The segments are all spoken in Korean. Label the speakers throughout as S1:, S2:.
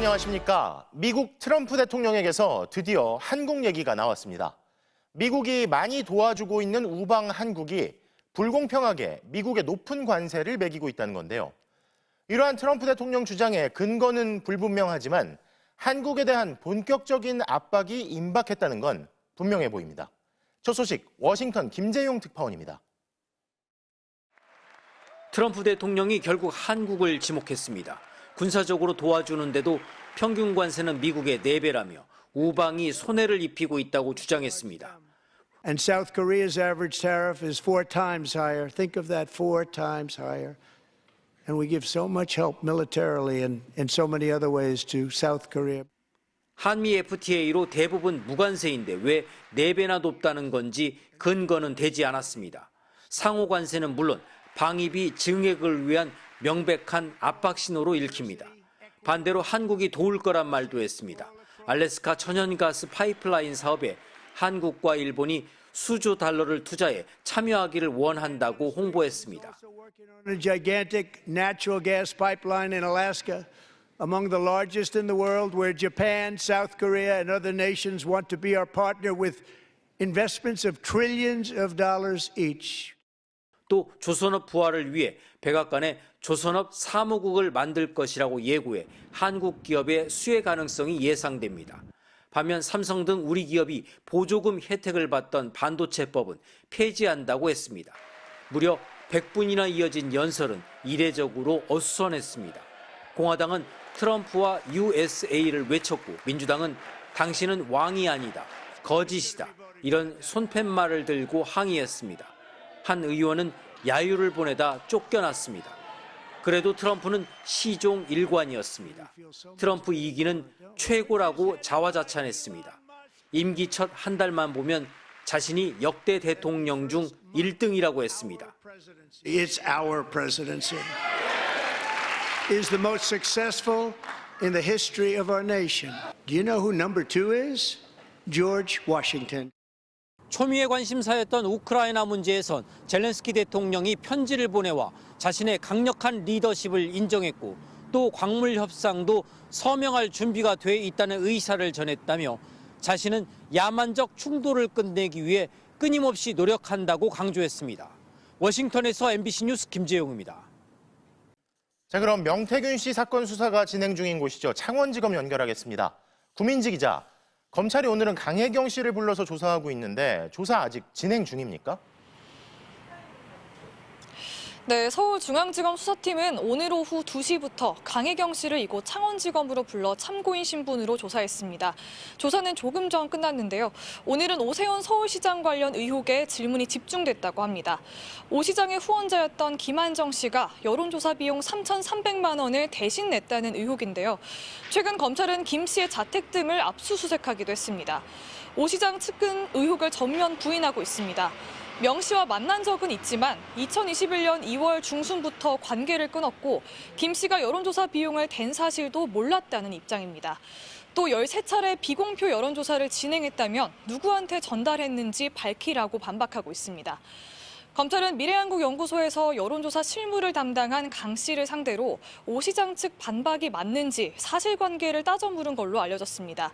S1: 안녕하십니까. 미국 트럼프 대통령에게서 드디어 한국 얘기가 나왔습니다. 미국이 많이 도와주고 있는 우방 한국이 불공평하게 미국의 높은 관세를 매기고 있다는 건데요. 이러한 트럼프 대통령 주장의 근거는 불분명하지만 한국에 대한 본격적인 압박이 임박했다는 건 분명해 보입니다. 첫 소식 워싱턴 김재용 특파원입니다.
S2: 트럼프 대통령이 결국 한국을 지목했습니다. 군사적으로 도와주는데도 평균 관세는 미국의 4배라며 우방이 손해를 입히고 있다고 주장했습니다.
S3: And South Korea's average tariff is 4 times higher. Think of that, 4 times higher. And we give so much help militarily and in so many other ways to South Korea.
S2: 한미 FTA로 대부분 무관세인데 왜 4배나 높다는 건지 근거는 되지 않았습니다. 상호 관세는 물론 방위비 증액을 위한 명백한 압박 신호로 읽힙니다. 반대로 한국이 도울 거란 말도 했습니다. 알래스카 천연가스 파이프라인 사업에 한국과 일본이 수조 달러를 투자해 참여하기를 원한다고 홍보했습니다.
S3: A gigantic natural gas pipeline in Alaska, among the largest in the world, where Japan, South Korea, and other nations want to be our partner with investments of trillions of dollars each.
S2: 또 조선업 부활을 위해 백악관에 조선업 사무국을 만들 것이라고 예고해 한국 기업의 수혜 가능성이 예상됩니다. 반면 삼성 등 우리 기업이 보조금 혜택을 받던 반도체법은 폐지한다고 했습니다. 무려 100분이나 이어진 연설은 이례적으로 어수선했습니다. 공화당은 트럼프와 USA를 외쳤고 민주당은 당신은 왕이 아니다, 거짓이다 이런 손팻말을 들고 항의했습니다. 한 의원은 야유를 보내다 쫓겨났습니다. 그래도 트럼프는 시종 일관이었습니다. 트럼프 2기는 최고라고 자화자찬했습니다. 임기 첫 한 달만 보면 자신이 역대 대통령 중 1등이라고 했습니다.
S3: It's our presidency. It is the most successful in the history of our nation. Do you know who number 2 is? George Washington.
S2: 초미의 관심사였던 우크라이나 문제에선 젤렌스키 대통령이 편지를 보내와 자신의 강력한 리더십을 인정했고 또 광물 협상도 서명할 준비가 돼 있다는 의사를 전했다며 자신은 야만적 충돌을 끝내기 위해 끊임없이 노력한다고 강조했습니다. 워싱턴에서 MBC 뉴스 김재용입니다.
S1: 자, 그럼 명태균 씨 사건 수사가 진행 중인 곳이죠. 창원지검 연결하겠습니다. 구민지 기자. 검찰이 오늘은 강혜경 씨를 불러서 조사하고 있는데 조사 아직 진행 중입니까?
S4: 네, 서울중앙지검 수사팀은 오늘 오후 2시부터 강혜경 씨를 이곳 창원지검으로 불러 참고인 신분으로 조사했습니다. 조사는 조금 전 끝났는데요. 오늘은 오세훈 서울시장 관련 의혹에 질문이 집중됐다고 합니다. 오 시장의 후원자였던 김한정 씨가 여론조사 비용 3,300만 원을 대신 냈다는 의혹인데요. 최근 검찰은 김 씨의 자택 등을 압수수색하기도 했습니다. 오 시장 측은 의혹을 전면 부인하고 있습니다. 명 씨와 만난 적은 있지만 2021년 2월 중순부터 관계를 끊었고 김 씨가 여론조사 비용을 댄 사실도 몰랐다는 입장입니다. 또 13차례 비공표 여론조사를 진행했다면 누구한테 전달했는지 밝히라고 반박하고 있습니다. 검찰은 미래한국연구소에서 여론조사 실무를 담당한 강 씨를 상대로 오 시장 측 반박이 맞는지 사실관계를 따져 물은 걸로 알려졌습니다.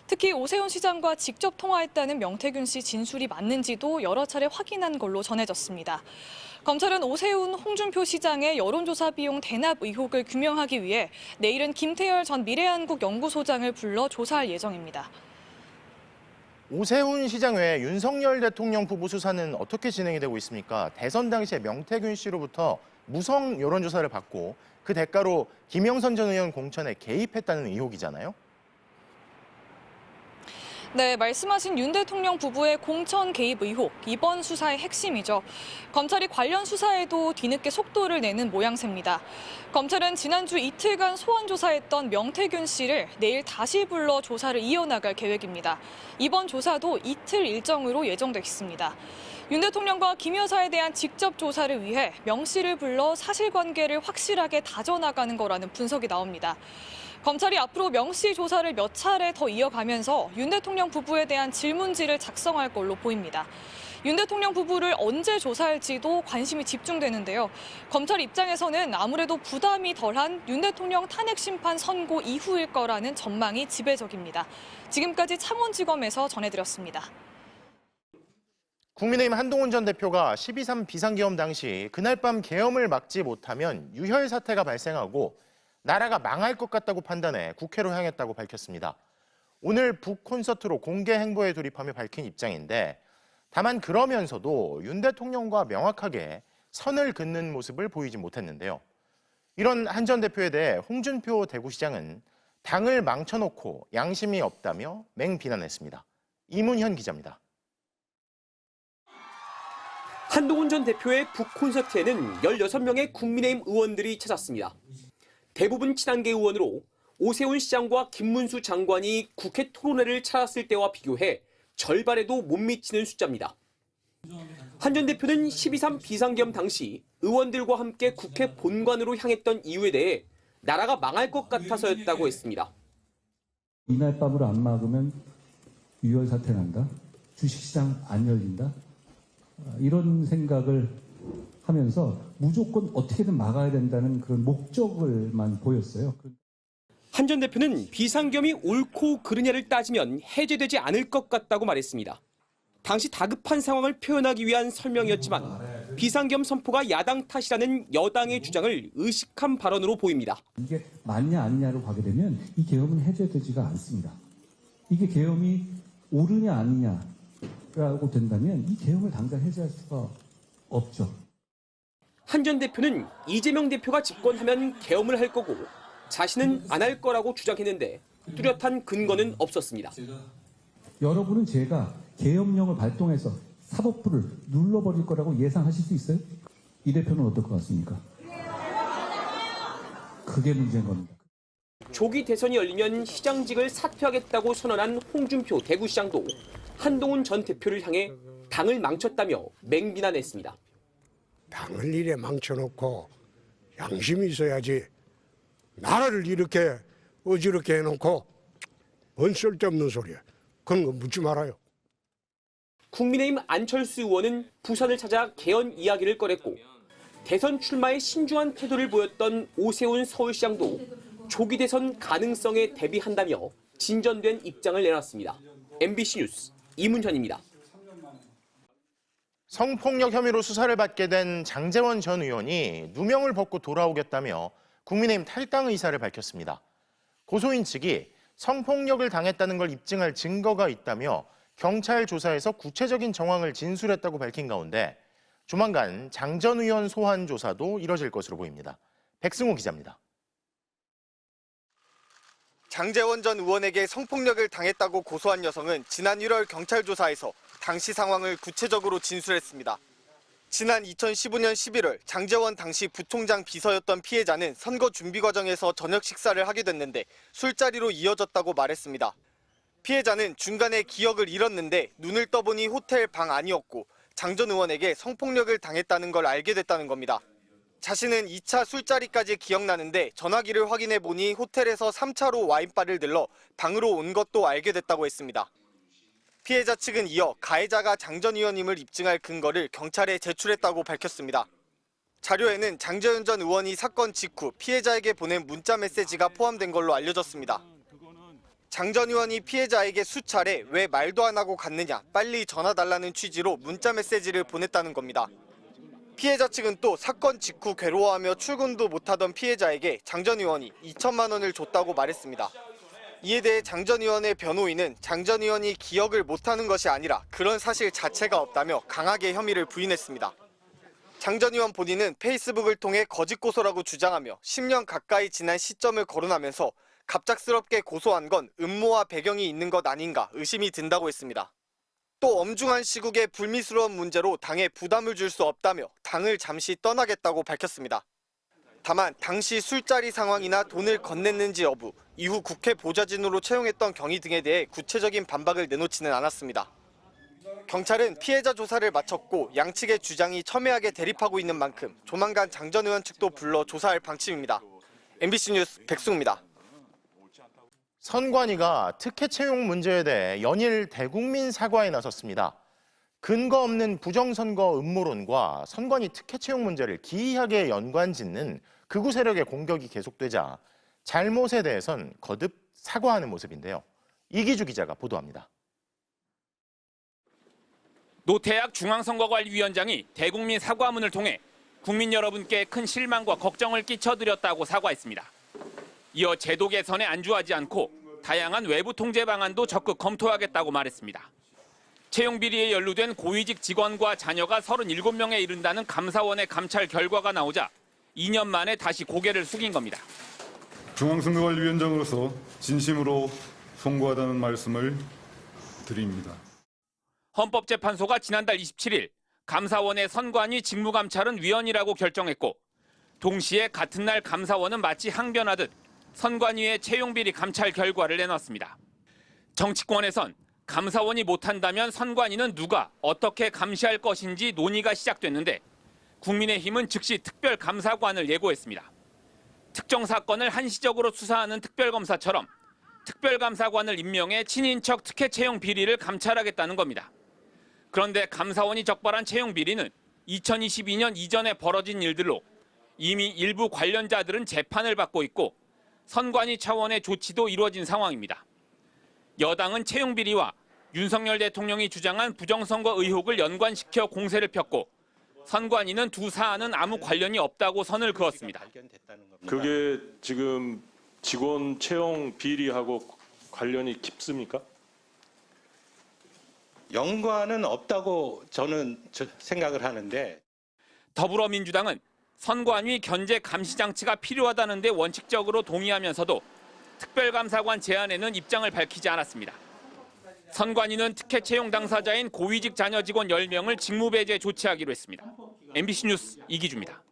S4: 특히 오세훈 시장과 직접 통화했다는 명태균 씨 진술이 맞는지도 여러 차례 확인한 걸로 전해졌습니다. 검찰은 오세훈, 홍준표 시장의 여론조사 비용 대납 의혹을 규명하기 위해 내일은 김태열 전 미래한국연구소장을 불러 조사할 예정입니다.
S1: 오세훈 시장 외에 윤석열 대통령 부부 수사는 어떻게 진행이 되고 있습니까? 대선 당시에 명태균 씨로부터 무성 여론조사를 받고 그 대가로 김영선 전 의원 공천에 개입했다는 의혹이잖아요.
S4: 네, 말씀하신 윤 대통령 부부의 공천 개입 의혹, 이번 수사의 핵심이죠. 검찰이 관련 수사에도 뒤늦게 속도를 내는 모양새입니다. 검찰은 지난주 이틀간 소환 조사했던 명태균 씨를 내일 다시 불러 조사를 이어나갈 계획입니다. 이번 조사도 이틀 일정으로 예정돼 있습니다. 윤 대통령과 김 여사에 대한 직접 조사를 위해 명 씨를 불러 사실관계를 확실하게 다져나가는 거라는 분석이 나옵니다. 검찰이 앞으로 명 씨 조사를 몇 차례 더 이어가면서 윤 대통령 부부에 대한 질문지를 작성할 걸로 보입니다. 윤 대통령 부부를 언제 조사할지도 관심이 집중되는데요. 검찰 입장에서는 아무래도 부담이 덜한 윤 대통령 탄핵 심판 선고 이후일 거라는 전망이 지배적입니다. 지금까지 창원지검에서 전해드렸습니다.
S1: 국민의힘 한동훈 전 대표가 12.3 비상계엄 당시 그날 밤 계엄을 막지 못하면 유혈 사태가 발생하고 나라가 망할 것 같다고 판단해 국회로 향했다고 밝혔습니다. 오늘 북 콘서트로 공개 행보에 돌입하며 밝힌 입장인데 다만 그러면서도 윤 대통령과 명확하게 선을 긋는 모습을 보이지 못했는데요. 이런 한 전 대표에 대해 홍준표 대구시장은 당을 망쳐놓고 양심이 없다며 맹비난했습니다. 이문현 기자입니다.
S5: 한동훈 전 대표의 북 콘서트에는 16명의 국민의힘 의원들이 찾았습니다. 대부분 친한계 의원으로 오세훈 시장과 김문수 장관이 국회 토론회를 찾았을 때와 비교해 절반에도 못 미치는 숫자입니다. 한 전 대표는 12.3 비상계엄 당시 의원들과 함께 국회 본관으로 향했던 이유에 대해 나라가 망할 것 같아서였다고 했습니다.
S6: 이날 밤으로 안 막으면 유혈 사태 난다. 주식시장 안 열린다. 이런 생각을 하면서 무조건 어떻게든 막아야 된다는 그런 목적을만 보였어요.
S5: 한 전 대표는 비상계엄이 옳고 그르냐를 따지면 해제되지 않을 것 같다고 말했습니다. 당시 다급한 상황을 표현하기 위한 설명이었지만 비상계엄 선포가 야당 탓이라는 여당의 주장을 의식한 발언으로 보입니다.
S6: 이게 맞냐 아니냐로 가게 되면 이 계엄은 해제되지가 않습니다. 이게 계엄이 옳으냐 아니냐라고 된다면 이 계엄을 당장 해제할 수가 없죠.
S5: 한 전 대표는 이재명 대표가 집권하면 계엄을 할 거고 자신은 안 할 거라고 주장했는데 뚜렷한 근거는 없었습니다.
S6: 여러분은 제가 계엄령을 발동해서 사법부를 눌러버릴 거라고 예상하실 수 있어요? 이 대표는 어떨 것 같습니까? 그게 문제인 겁니다.
S5: 조기 대선이 열리면 시장직을 사퇴하겠다고 선언한 홍준표 대구시장도 한동훈 전 대표를 향해 당을 망쳤다며 맹비난했습니다.
S7: 당을 이래 망쳐놓고 양심이 있어야지 나라를 이렇게 어지럽게 해놓고 뭔 쓸데없는 소리야. 그런 거 묻지 말아요.
S5: 국민의힘 안철수 의원은 부산을 찾아 개헌 이야기를 꺼냈고 대선 출마에 신중한 태도를 보였던 오세훈 서울시장도 조기 대선 가능성에 대비한다며 진전된 입장을 내놨습니다. MBC 뉴스 이문현입니다.
S1: 성폭력 혐의로 수사를 받게 된 장제원 전 의원이 누명을 벗고 돌아오겠다며 국민의힘 탈당 의사를 밝혔습니다. 고소인 측이 성폭력을 당했다는 걸 입증할 증거가 있다며 경찰 조사에서 구체적인 정황을 진술했다고 밝힌 가운데 조만간 장 전 의원 소환 조사도 이뤄질 것으로 보입니다. 백승호 기자입니다.
S8: 장제원 전 의원에게 성폭력을 당했다고 고소한 여성은 지난 1월 경찰 조사에서 당시 상황을 구체적으로 진술했습니다. 지난 2015년 11월 장제원 당시 부총장 비서였던 피해자는 선거 준비 과정에서 저녁 식사를 하게 됐는데 술자리로 이어졌다고 말했습니다. 피해자는 중간에 기억을 잃었는데 눈을 떠보니 호텔 방 안이었고 장 전 의원에게 성폭력을 당했다는 걸 알게 됐다는 겁니다. 자신은 2차 술자리까지 기억나는데 전화기를 확인해 보니 호텔에서 3차로 와인바를 들러 방으로 온 것도 알게 됐다고 했습니다. 피해자 측은 이어 가해자가 장 전 의원임을 입증할 근거를 경찰에 제출했다고 밝혔습니다. 자료에는 장제원 전 의원이 사건 직후 피해자에게 보낸 문자 메시지가 포함된 걸로 알려졌습니다. 장 전 의원이 피해자에게 수차례 왜 말도 안 하고 갔느냐, 빨리 전화 달라는 취지로 문자 메시지를 보냈다는 겁니다. 피해자 측은 또 사건 직후 괴로워하며 출근도 못하던 피해자에게 장 전 의원이 2천만 원을 줬다고 말했습니다. 이에 대해 장 전 의원의 변호인은 장 전 의원이 기억을 못하는 것이 아니라 그런 사실 자체가 없다며 강하게 혐의를 부인했습니다. 장 전 의원 본인은 페이스북을 통해 거짓 고소라고 주장하며 10년 가까이 지난 시점을 거론하면서 갑작스럽게 고소한 건 음모와 배경이 있는 것 아닌가 의심이 든다고 했습니다. 또 엄중한 시국에 불미스러운 문제로 당에 부담을 줄 수 없다며 당을 잠시 떠나겠다고 밝혔습니다. 다만 당시 술자리 상황이나 돈을 건넸는지 여부, 이후 국회 보좌진으로 채용했던 경위 등에 대해 구체적인 반박을 내놓지는 않았습니다. 경찰은 피해자 조사를 마쳤고 양측의 주장이 첨예하게 대립하고 있는 만큼 조만간 장 전 의원 측도 불러 조사할 방침입니다. MBC 뉴스 백승우입니다.
S1: 선관위가 특혜 채용 문제에 대해 연일 대국민 사과에 나섰습니다. 근거 없는 부정선거 음모론과 선관위 특혜 채용 문제를 기이하게 연관짓는 극우 세력의 공격이 계속되자 잘못에 대해선 거듭 사과하는 모습인데요. 이기주 기자가 보도합니다.
S9: 노태악 중앙선거관리위원장이 대국민 사과문을 통해 국민 여러분께 큰 실망과 걱정을 끼쳐드렸다고 사과했습니다. 이어 제도 개선에 안주하지 않고 다양한 외부 통제 방안도 적극 검토하겠다고 말했습니다. 채용 비리에 연루된 고위직 직원과 자녀가 37명에 이른다는 감사원의 감찰 결과가 나오자 2년 만에 다시 고개를 숙인 겁니다.
S10: 중앙선거관리위원장으로서 진심으로 송구하다는 말씀을 드립니다.
S9: 헌법재판소가 지난달 27일 감사원의 선관위 직무감찰은 위헌이라고 결정했고 동시에 같은 날 감사원은 마치 항변하듯 선관위의 채용비리 감찰 결과를 내놨습니다. 정치권에선 감사원이 못한다면 선관위는 누가 어떻게 감시할 것인지 논의가 시작됐는데 국민의힘은 즉시 특별감사관을 예고했습니다. 특정 사건을 한시적으로 수사하는 특별검사처럼 특별감사관을 임명해 친인척 특혜 채용 비리를 감찰하겠다는 겁니다. 그런데 감사원이 적발한 채용 비리는 2022년 이전에 벌어진 일들로 이미 일부 관련자들은 재판을 받고 있고 선관위 차원의 조치도 이루어진 상황입니다. 여당은 채용 비리와 윤석열 대통령이 주장한 부정선거 의혹을 연관시켜 공세를 폈고 선관위는 두 사안은 아무 관련이 없다고 선을 그었습니다.
S11: 그게 지금 직원 채용 비리하고 관련이 깊습니까?
S12: 연관은 없다고 저는 생각을 하는데
S9: 더불어민주당은 선관위 견제 감시 장치가 필요하다는 데 원칙적으로 동의하면서도 특별감사관 제안에는 입장을 밝히지 않았습니다. 선관위는 특혜 채용 당사자인 고위직 자녀 직원 10명을 직무배제 조치하기로 했습니다. MBC 뉴스 이기주입니다.